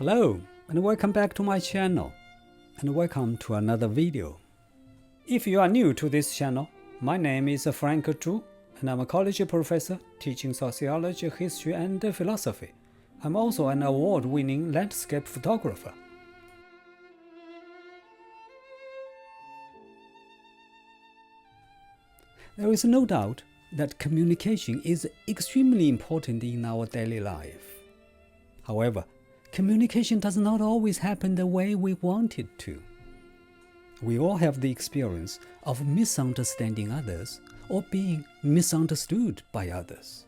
Hello and welcome back to my channel, and welcome to another video. If you are new to this channel, my name is Frank Zhu, and I'm a college professor teaching sociology, history, and philosophy. I'm also an award-winning landscape photographer. There is no doubt that communication is extremely important in our daily life. However, communication does not always happen the way we want it to. We all have the experience of misunderstanding others or being misunderstood by others.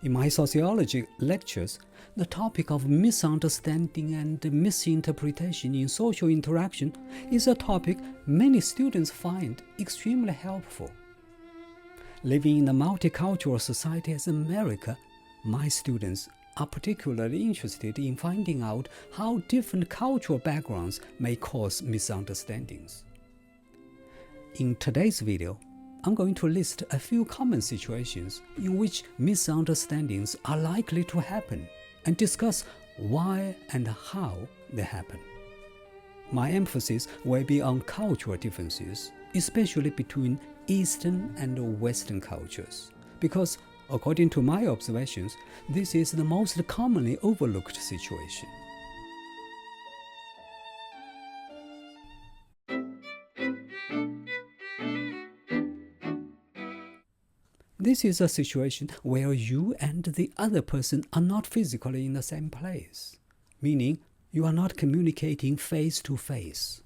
In my sociology lectures, the topic of misunderstanding and misinterpretation in social interaction is a topic many students find extremely helpful. Living in a multicultural society as America, my students are particularly interested in finding out how different cultural backgrounds may cause misunderstandings. In today's video, I'm going to list a few common situations in which misunderstandings are likely to happen and discuss why and how they happen. My emphasis will be on cultural differences, especially between Eastern and Western cultures, because according to my observations, this is the most commonly overlooked situation. This is a situation where you and the other person are not physically in the same place, meaning you are not communicating face to face.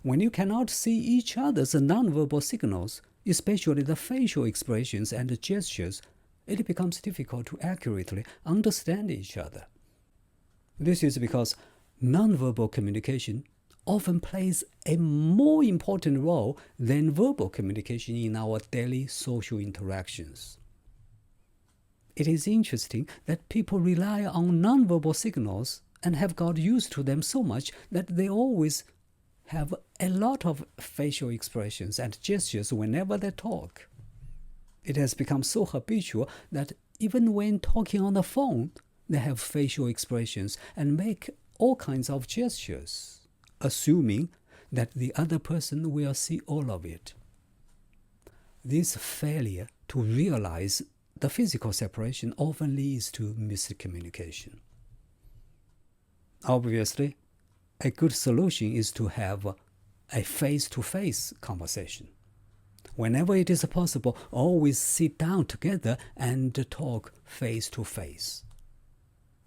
When you cannot see each other's nonverbal signals, especially the facial expressions and gestures, it becomes difficult to accurately understand each other. This is because nonverbal communication often plays a more important role than verbal communication in our daily social interactions. It is interesting that people rely on nonverbal signals and have got used to them so much that they always have a lot of facial expressions and gestures whenever they talk. It has become so habitual that even when talking on the phone, they have facial expressions and make all kinds of gestures, assuming that the other person will see all of it. This failure to realize the physical separation often leads to miscommunication. Obviously, a good solution is to have a face-to-face conversation. Whenever it is possible, always sit down together and talk face-to-face.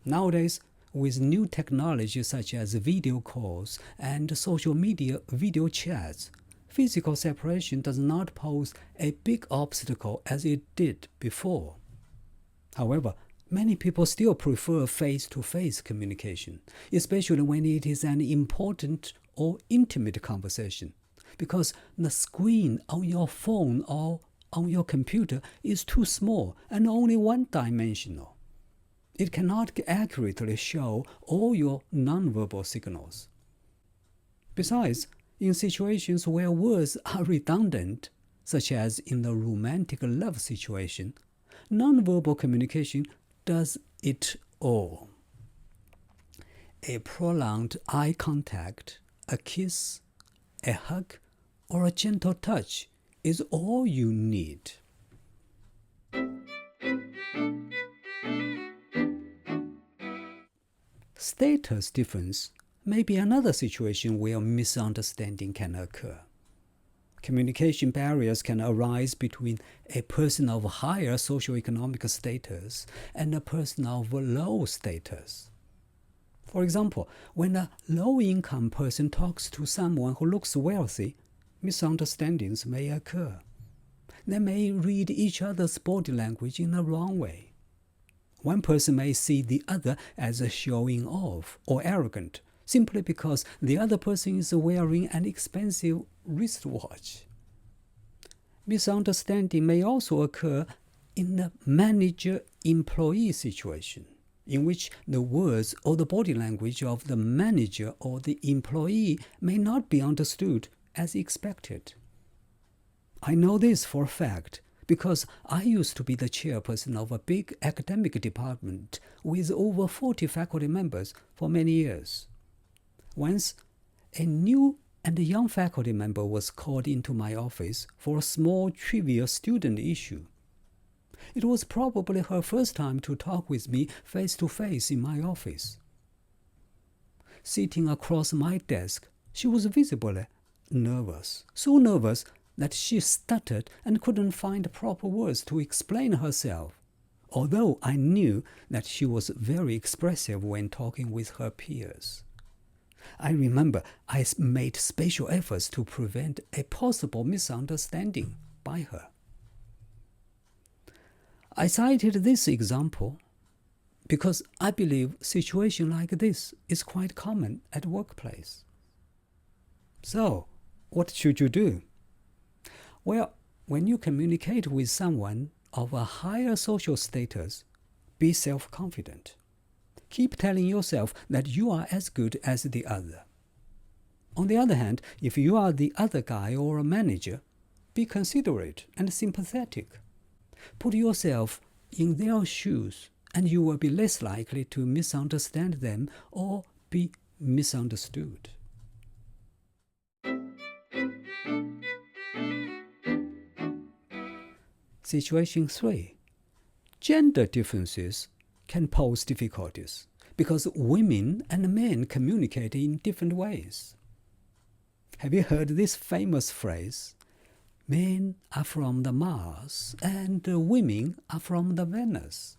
Nowadays, with new technologies such as video calls and social media video chats, physical separation does not pose a big obstacle as it did before. However, many people still prefer face-to-face communication, especially when it is an important or intimate conversation, because the screen on your phone or on your computer is too small and only one-dimensional. It cannot accurately show all your nonverbal signals. Besides, in situations where words are redundant, such as in the romantic love situation, nonverbal communication does it all. A prolonged eye contact, a kiss, a hug, or a gentle touch is all you need. Status difference may be another situation where misunderstanding can occur. Communication barriers can arise between a person of higher socioeconomic status and a person of low status. For example, when a low-income person talks to someone who looks wealthy, misunderstandings may occur. They may read each other's body language in the wrong way. One person may see the other as showing off or arrogant, simply because the other person is wearing an expensive wristwatch. Misunderstanding may also occur in the manager-employee situation, in which the words or the body language of the manager or the employee may not be understood as expected. I know this for a fact because I used to be the chairperson of a big academic department with over 40 faculty members for many years. Once, a new and young faculty member was called into my office for a small trivial student issue. It was probably her first time to talk with me face to face in my office. Sitting across my desk, she was visibly nervous, so nervous that she stuttered and couldn't find proper words to explain herself, although I knew that she was very expressive when talking with her peers. I remember I made special efforts to prevent a possible misunderstanding by her. I cited this example because I believe a situation like this is quite common at workplace. So, what should you do? Well, when you communicate with someone of a higher social status, be self-confident. Keep telling yourself that you are as good as the other. On the other hand, if you are the other guy or a manager, be considerate and sympathetic. Put yourself in their shoes, and you will be less likely to misunderstand them or be misunderstood. Situation 3. Gender differences can pose difficulties because women and men communicate in different ways. Have you heard this famous phrase, men are from the Mars and women are from the Venus?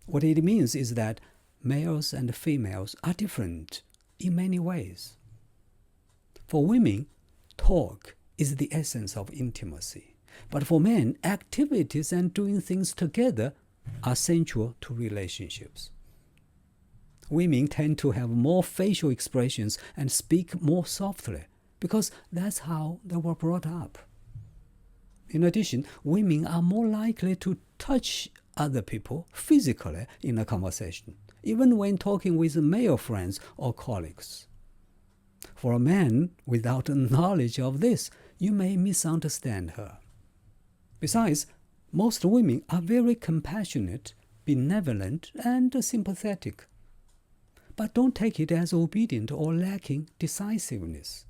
What it means is that males and females are different in many ways. For women, talk is the essence of intimacy. But for men, activities and doing things together are central to relationships. Women tend to have more facial expressions and speak more softly because that's how they were brought up. In addition, women are more likely to touch other people physically in a conversation, even when talking with male friends or colleagues. For a man without knowledge of this, you may misunderstand her. Besides, most women are very compassionate, benevolent, and sympathetic. But don't take it as obedient or lacking decisiveness.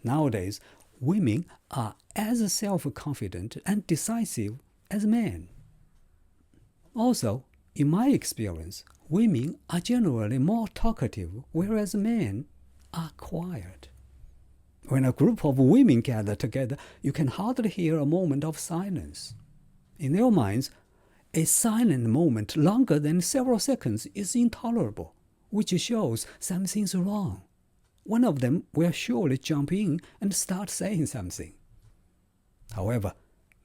Nowadays, women are as self-confident and decisive as men. Also, in my experience, women are generally more talkative, whereas men are quiet. When a group of women gather together, you can hardly hear a moment of silence. In their minds, a silent moment longer than several seconds is intolerable, which shows something's wrong. One of them will surely jump in and start saying something. However,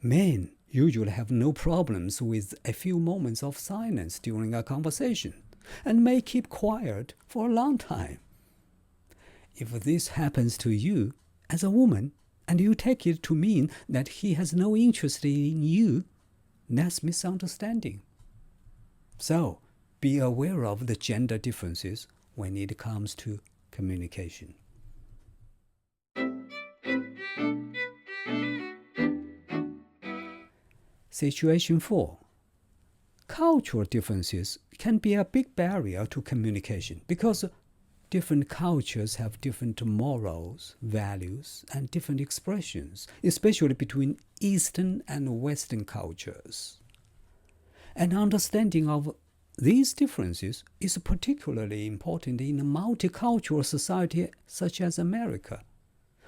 men usually have no problems with a few moments of silence during a conversation and may keep quiet for a long time. If this happens to you as a woman and you take it to mean that he has no interest in you, that's misunderstanding. So, be aware of the gender differences when it comes to communication. Situation 4. Cultural differences can be a big barrier to communication because different cultures have different morals, values, and different expressions, especially between Eastern and Western cultures. An understanding of these differences is particularly important in a multicultural society such as America,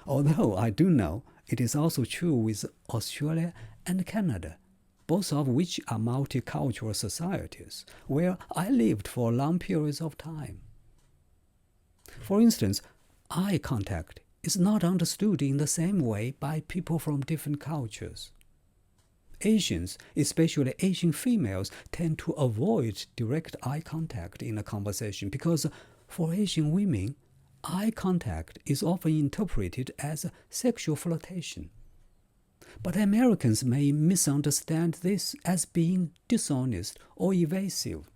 although I do know it is also true with Australia and Canada, both of which are multicultural societies, where I lived for long periods of time. For instance, eye contact is not understood in the same way by people from different cultures. Asians, especially Asian females, tend to avoid direct eye contact in a conversation because for Asian women, eye contact is often interpreted as sexual flirtation. But Americans may misunderstand this as being dishonest or evasive.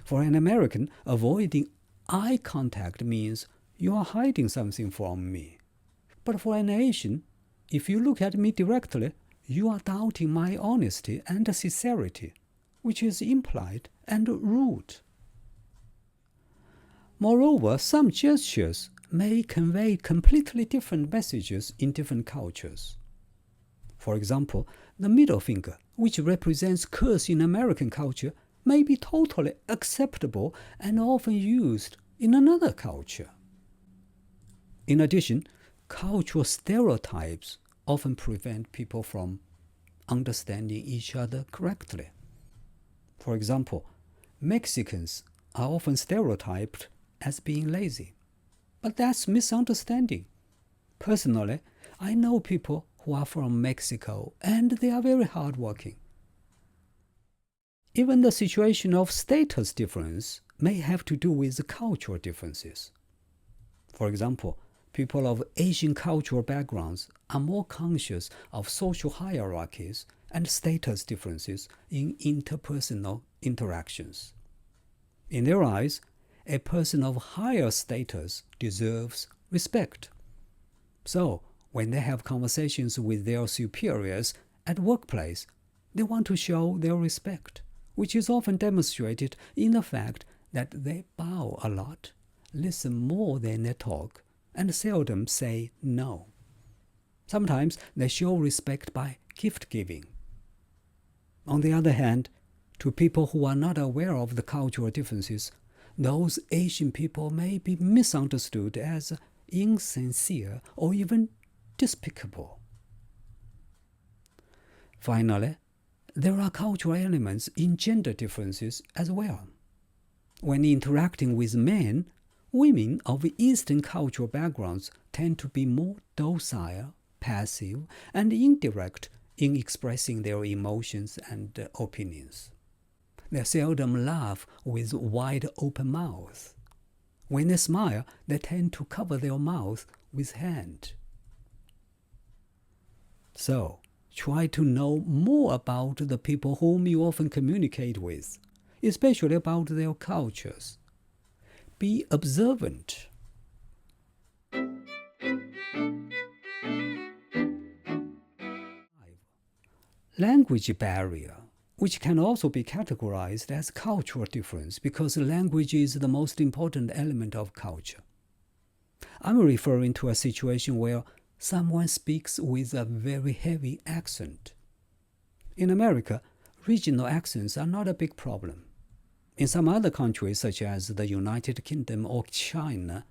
For an American, avoiding eye contact means you are hiding something from me. But for an Asian, if you look at me directly, you are doubting my honesty and sincerity, which is implied and rude. Moreover, some gestures may convey completely different messages in different cultures. For example, the middle finger, which represents curse in American culture, may be totally acceptable and often used in another culture. In addition, cultural stereotypes often prevent people from understanding each other correctly. For example, Mexicans are often stereotyped as being lazy, but that's misunderstanding. Personally, I know people who are from Mexico and they are very hardworking. Even the situation of status difference may have to do with cultural differences. For example, people of Asian cultural backgrounds are more conscious of social hierarchies and status differences in interpersonal interactions. In their eyes, a person of higher status deserves respect. So, when they have conversations with their superiors at workplace, they want to show their respect, which is often demonstrated in the fact that they bow a lot, listen more than they talk, and seldom say no. Sometimes they show respect by gift giving. On the other hand, to people who are not aware of the cultural differences, those Asian people may be misunderstood as insincere or even despicable. Finally, there are cultural elements in gender differences as well. When interacting with men, women of Eastern cultural backgrounds tend to be more docile, passive, and indirect in expressing their emotions and opinions. They seldom laugh with wide open mouths. When they smile, they tend to cover their mouth with hand. So, try to know more about the people whom you often communicate with, especially about their cultures. Be observant. Language barrier, which can also be categorized as cultural difference because language is the most important element of culture. I'm referring to a situation where someone speaks with a very heavy accent. In America, regional accents are not a big problem. In some other countries, such as the United Kingdom or China,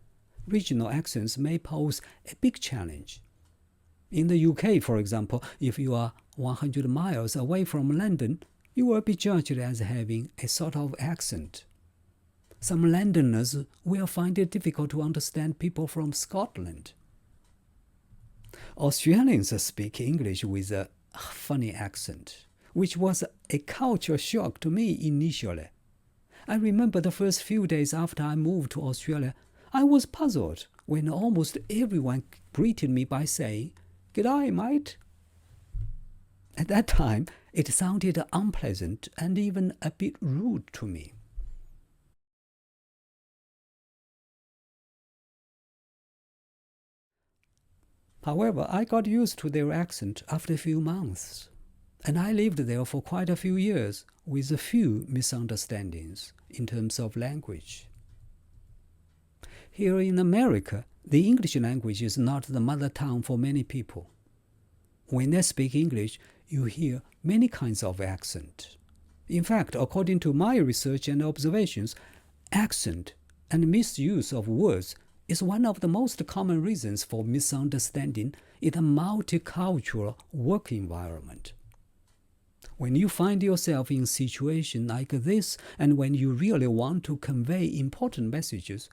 regional accents may pose a big challenge. In the UK, for example, if you are 100 miles away from London, you will be judged as having a sort of accent. Some Londoners will find it difficult to understand people from Scotland. Australians speak English with a funny accent, which was a culture shock to me initially. I remember the first few days after I moved to Australia, I was puzzled when almost everyone greeted me by saying, "G'day, mate." At that time, it sounded unpleasant and even a bit rude to me. However, I got used to their accent after a few months, and I lived there for quite a few years with a few misunderstandings in terms of language. Here in America, the English language is not the mother tongue for many people. When they speak English, you hear many kinds of accent. In fact, according to my research and observations, accent and misuse of words is one of the most common reasons for misunderstanding in a multicultural work environment. When you find yourself in a situation like this, and when you really want to convey important messages,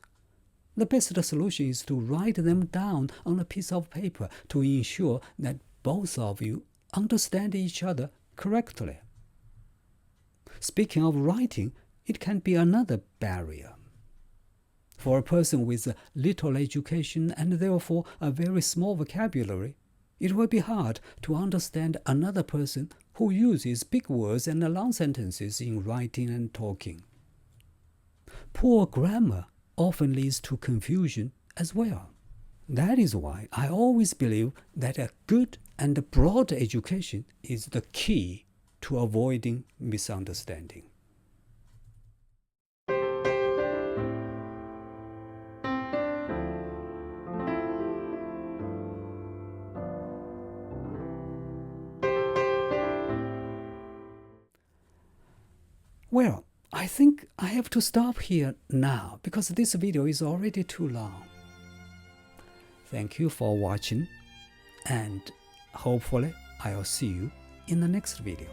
the best solution is to write them down on a piece of paper to ensure that both of you understand each other correctly. Speaking of writing, it can be another barrier. For a person with little education and therefore a very small vocabulary, it will be hard to understand another person who uses big words and long sentences in writing and talking. Poor grammar often leads to confusion as well. That is why I always believe that a good and broad education is the key to avoiding misunderstanding. Well, I think I have to stop here now because this video is already too long. Thank you for watching, and hopefully I'll see you in the next video.